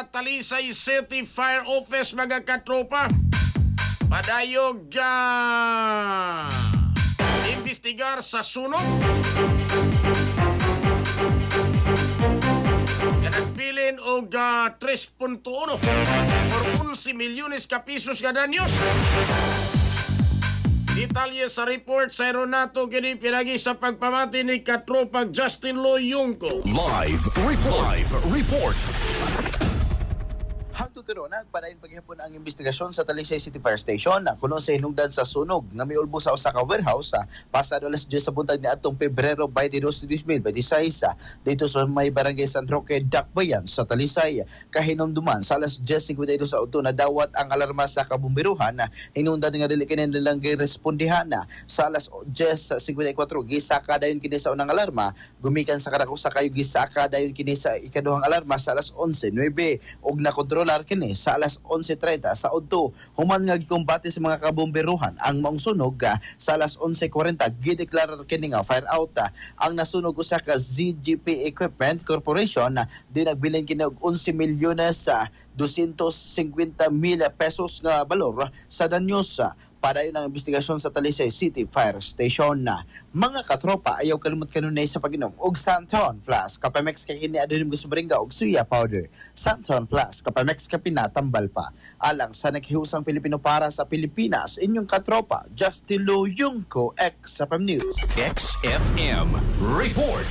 Talisay City Fire Office mga katropa. Padayog imbestigar sa sunog. Nagbilin og 3.1 or 11 milyones ka pisos ka danyos. Detalye sa report sa Aeronato kini pinagi sa pagpamati ni katropang Justin Loyungco. Live report. Hangtuturo nagpadayon paghihapon ang investigasyon sa Talisay City Fire Station na kuno sa hinungdan sa sunog nga miulbo sa usa ka warehouse pasado alas 10 sa buntag ni atong Pebrero 22, 2026 dito sa may barangay San Roque, Dakbayan sa Talisay. Kahinumduman sa alas 10:52 sa udto na dawat ang alarma sa kabumbiruhan na hinungdan nga dili kini nilang girespondihan sa alas 10:54 gisaka dayon kini sa unang alarma gumikan sa kadako sa kayo gisaka dayon kini sa ikaduhang alarma sa alas 11:09 og nakontrol kini sa alas 11:30 sa udto. Human nga gikumbati sa mga kabomberuhan ang maong sunog sa alas 11:40 gideklarar kini nga fire out. Ang nasunog usa ka ZGP Equipment Corporation di nagbilin kini og 11 milyones sa 250,000 pesos nga balor sa danyos. Padayon ang investigasyon sa Talisay City Fire Station na mga katropa ayaw kalimot kanunay sa pag-inom og Santon Plus Kapamex kay kini adun gusto bringa og suya powder. Santon Plus Kapamex ka pinatambal pa alang sa naghihusang Pilipino para sa Pilipinas. Inyong katropa Justin Loyungco, XFM News. XFM report.